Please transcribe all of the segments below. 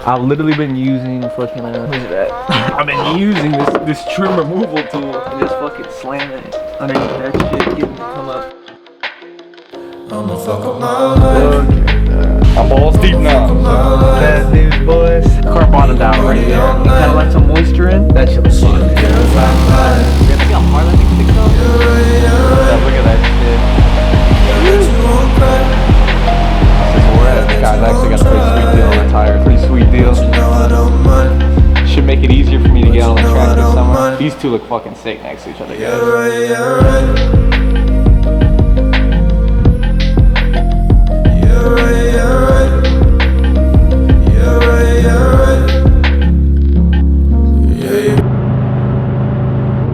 I've literally been using fucking where's that? I've been using this trim removal tool and just fucking slamming it underneath that shit, getting it to come up. I'ma fuck up my life. My balls deep now. Bad news, boys. Car bottomed out right there. Kind of let some moisture in. That shit was fun. See how hard that thing sticks up? Yeah, look at that shit. Guys, I actually got a pretty sweet deal on that tire. Pretty sweet deal. Should make it easier for me to get on the track this summer. These two look fucking sick next to each other, guys.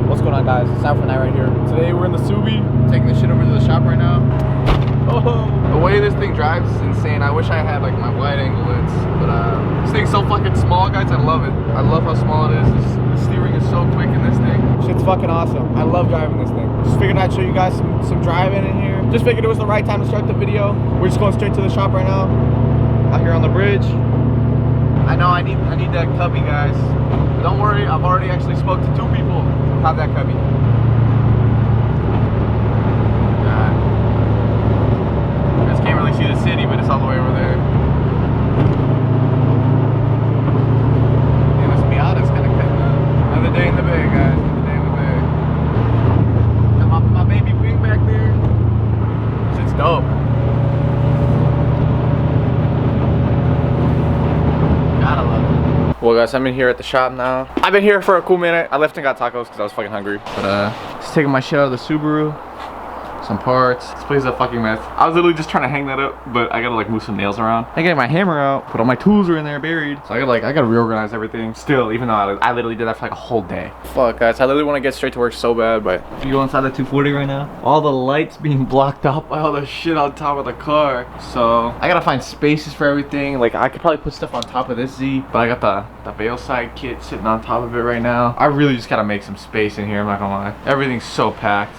What's going on, guys? It's Nightrun right here. Today we're in the Subi, taking this shit over to the shop right now. Oh, the way this thing drives is insane. I wish I had like my wide angle lens, but this thing's so fucking small, guys. I love it. I love how small it is. The steering is so quick in this thing. Shit's fucking awesome. I love driving this thing. Just figured I'd show you guys some driving in here. Just figured it was the right time to start the video. We're just going straight to the shop right now. Out here on the bridge. I know I need that cubby, guys. But don't worry, I've already actually spoke to 2 people who have that cubby. Can't really see the city, but it's all the way over there. Yeah, this Miata's kind of cutting up. Another day in the bay, guys. Another day in the bay. Got my baby wing back there. Shit's dope. Gotta love it. Well, guys, I'm in here at the shop now. I've been here for a cool minute. I left and got tacos because I was fucking hungry. But just taking my shit out of the Subaru. Some parts. This place is a fucking mess. I was literally just trying to hang that up, but I gotta like move some nails around. I got my hammer out, but all my tools are in there buried. So I gotta reorganize everything. Still, even though I literally did that for like a whole day. Fuck, guys, I literally want to get straight to work so bad, but if you go inside the 240 right now, all the lights being blocked out by all the shit on top of the car. So I gotta find spaces for everything. Like I could probably put stuff on top of this Z, but I got the veilside kit sitting on top of it right now. I really just gotta make some space in here, I'm not gonna lie. Everything's so packed.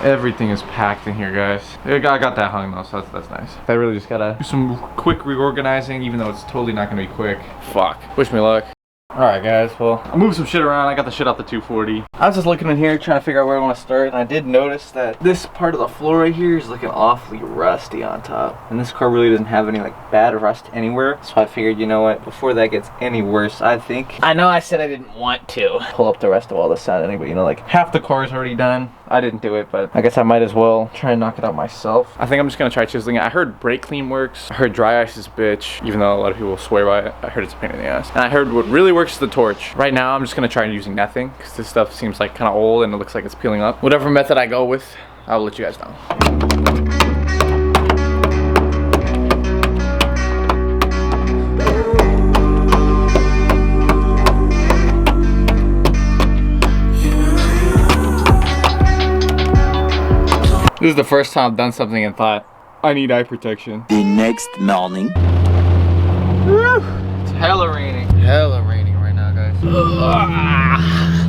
Everything is packed in here, guys. I got that hung though, so that's nice. I really just gotta do some quick reorganizing, even though it's totally not gonna be quick. Fuck. Wish me luck. Alright, guys, well, I moved some shit around. I got the shit off the 240. I was just looking in here trying to figure out where I want to start, and I did notice that this part of the floor right here is looking awfully rusty on top. And this car really doesn't have any like bad rust anywhere. So I figured, you know what, before that gets any worse, I know I said I didn't want to pull up the rest of all the siding, but you know, like half the car is already done. I didn't do it, but I guess I might as well try and knock it out myself. I think I'm just gonna try chiseling it. I heard brake clean works. I heard dry ice is bitch, even though a lot of people swear by it. I heard it's a pain in the ass. And I heard what really works is the torch. Right now, I'm just gonna try using nothing, because this stuff seems like kind of old and it looks like it's peeling up. Whatever method I go with, I'll let you guys know. This is the first time I've done something and thought, I need eye protection. The next morning. Woo! It's hella raining. Hella raining right now, guys.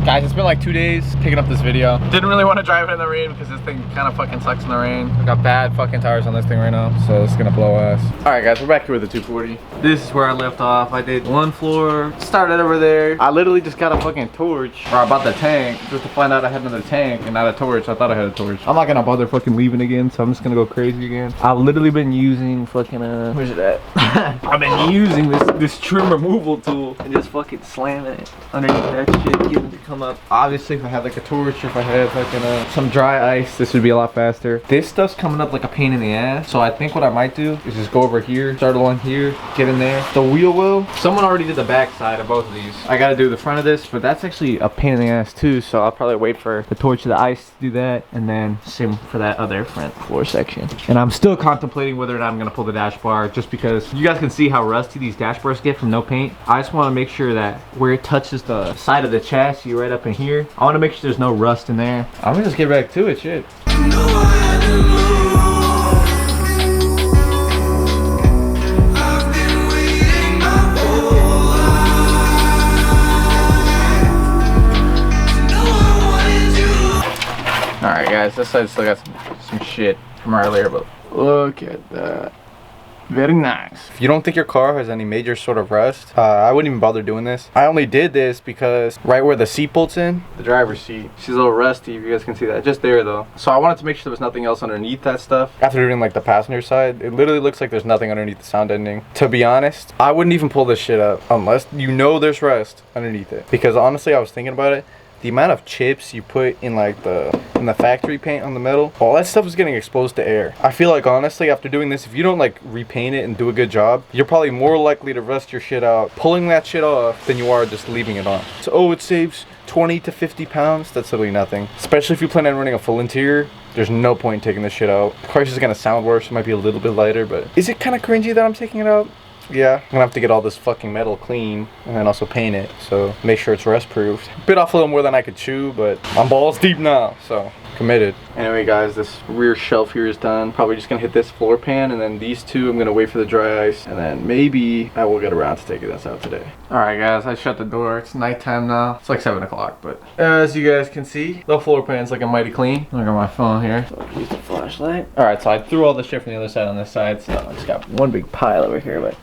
Guys, it's been like 2 days picking up this video. Didn't really want to drive it in the rain because this thing kind of fucking sucks in the rain. I got bad fucking tires on this thing right now, so it's gonna blow ass. Alright guys, we're back here with the 240. This is where I left off. I did one floor, started over there. I literally just got a fucking torch, or I bought the tank, just to find out I had another tank and not a torch. I thought I had a torch. I'm not gonna bother fucking leaving again, so I'm just gonna go crazy again. I've literally been using fucking, where's it at? I've been using this trim removal tool and just fucking slamming it underneath that shit, getting it to come up. Obviously, if I had like a torch, or if I had fucking some dry ice, this would be a lot faster. This stuff's coming up like a pain in the ass, so I think what I might do is just go over here, start along here, get in there. The wheel well, someone already did the back side of both of these. I gotta do the front of this, but that's actually a pain in the ass too, so I'll probably wait for the torch of the ice to do that, and then same for that other front floor section. And I'm still contemplating whether or not I'm gonna pull the dash bar, just because you guys can see how rusty these dash bars get from no paint. I just want to make sure that where it touches the side of the chassis right up in here, I want to make sure there's no rust in there. I'm gonna just get back to it, shit. Alright guys, this side still got some shit from earlier, but look at that. Very nice. If you don't think your car has any major sort of rust, I wouldn't even bother doing this. I only did this because right where the seat bolts in, the driver's seat, she's a little rusty, if you guys can see that. Just there though. So I wanted to make sure there was nothing else underneath that stuff. After doing like the passenger side, it literally looks like there's nothing underneath the sound deadening. To be honest, I wouldn't even pull this shit up unless you know there's rust underneath it. Because honestly, I was thinking about it. The amount of chips you put in like the factory paint on the metal, all that stuff is getting exposed to air. I feel like honestly after doing this, if you don't like repaint it and do a good job, you're probably more likely to rust your shit out pulling that shit off than you are just leaving it on. So oh, it saves 20 to 50 pounds. That's literally nothing. Especially if you plan on running a full interior, there's no point in taking this shit out. The car's just gonna sound worse. It might be a little bit lighter, but is it kind of cringy that I'm taking it out? Yeah, I'm gonna have to get all this fucking metal clean and then also paint it, so make sure it's rust proofed. Bit off a little more than I could chew, but I'm balls deep now, so committed. Anyway guys, this rear shelf here is done. Probably just gonna hit this floor pan, and then these two I'm gonna wait for the dry ice, and then maybe I will get around to taking this out today. Alright guys, I shut the door. It's nighttime now. It's like 7 o'clock, but as you guys can see, the floor pan's looking mighty clean. Look at my phone here. So I'll use the flashlight. Alright, so I threw all the shit from the other side on this side, so I just got one big pile over here, but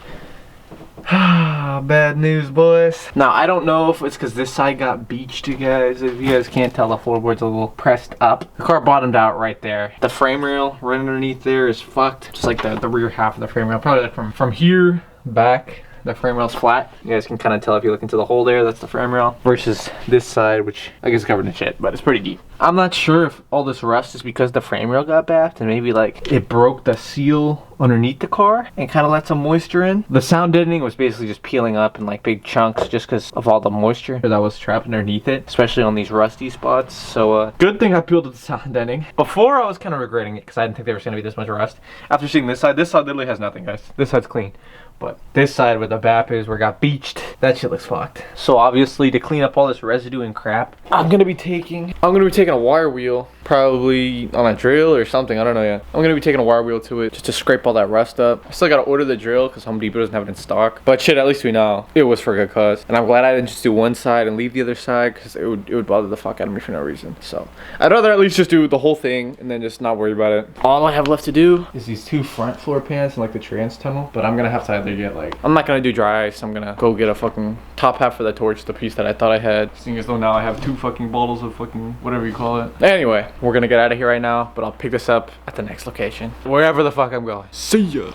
bad news, boys. Now, I don't know if it's because this side got beached, you guys. If you guys can't tell, the floorboard's a little pressed up. The car bottomed out right there. The frame rail right underneath there is fucked. Just like the rear half of the frame rail. Probably like from here back. The frame rail's flat. You guys can kind of tell if you look into the hole there, that's the frame rail. Versus this side, which I guess is covered in shit, but it's pretty deep. I'm not sure if all this rust is because the frame rail got baffed and maybe like it broke the seal underneath the car and kind of let some moisture in. The sound deadening was basically just peeling up in like big chunks just because of all the moisture that was trapped underneath it, especially on these rusty spots. So good thing I peeled the sound deadening. Before I was kind of regretting it because I didn't think there was going to be this much rust. After seeing this side literally has nothing, guys. This side's clean. But this side where the BAP is, where it got beached, that shit looks fucked. So obviously to clean up all this residue and crap, I'm gonna be taking a wire wheel, probably on a drill or something, I don't know yet. I'm gonna be taking a wire wheel to it just to scrape all that rust up. I still gotta order the drill because Home Depot doesn't have it in stock. But shit, at least we know it was for a good cause. And I'm glad I didn't just do one side and leave the other side because it would bother the fuck out of me for no reason. So I'd rather at least just do the whole thing and then just not worry about it. All I have left to do is these two front floor pans and like the trans tunnel. But I'm gonna have to either get like, I'm not gonna do dry ice. I'm gonna go get a fucking top half for the torch, the piece that I thought I had. Seeing as though now I have two fucking bottles of fucking whatever you call it. Anyway, we're gonna get out of here right now, but I'll pick this up at the next location. Wherever the fuck I'm going. See ya. Alright,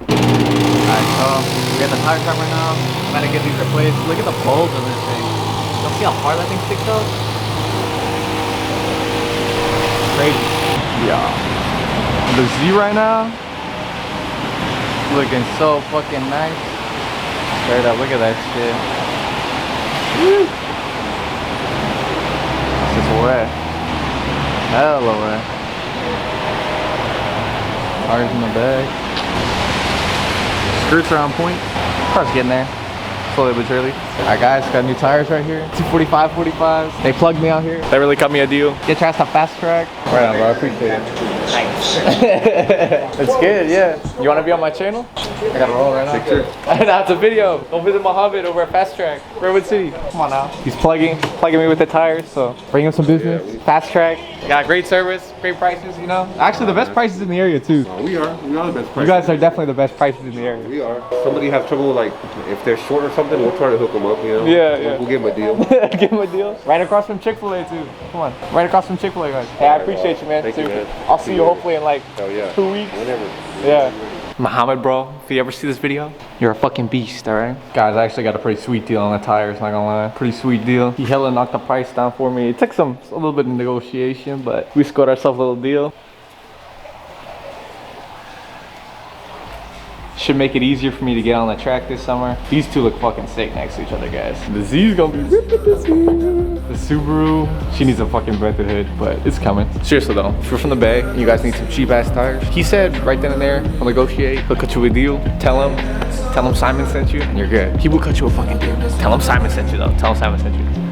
so we got the tire shop right now. I'm gonna get these replaced. Look at the bulge on this thing. Don't see how far that thing sticks out? Crazy. Yeah. The Z right now, looking so fucking nice. Straight up, look at that shit. Woo. It's just wet. Hella wet. Tires in the bag. Skirts are on point. Car's getting there. Slowly but surely. Alright guys, got new tires right here. 245, 45s. They plugged me out here. They really cut me a deal. Get your ass to fast track. Right on, bro. I appreciate it. Nice. It's good, yeah. You want to be on my channel? I gotta roll right now. That's a video. Go visit Mohammed over at Fast Track, Redwood City. Come on now. He's plugging me with the tires, so bring him some business. Fast Track. Got great service, great prices, you know. Actually, the best prices in the area too. We are the best prices. You guys are definitely the best prices in the area. We are. Somebody has trouble, like if they're short or something, we'll try to hook them up, you know. Yeah. We'll give them a deal. Give them a deal. Right across from Chick-fil-A too. Come on. Right across from Chick-fil-A, guys. Hey, I appreciate you, man. Thank you, man. I'll see you hopefully in like 2 weeks. Whenever. Yeah. Mohammed, bro, if you ever see this video, you're a fucking beast, alright? Guys, I actually got a pretty sweet deal on the tires, not gonna lie. Pretty sweet deal. He hella knocked the price down for me. It took a little bit of negotiation, but we scored ourselves a little deal. Should make it easier for me to get on the track this summer. These two look fucking sick next to each other, guys. The Z's gonna be ripping this year. The Subaru, she needs a fucking vented hood, but it's coming. Seriously though, if you're from the Bay and you guys need some cheap ass tires, he said right then and there, I'll negotiate, he'll cut you a deal. Tell him Simon sent you, and you're good. He will cut you a fucking deal. Tell him Simon sent you though. Tell him Simon sent you.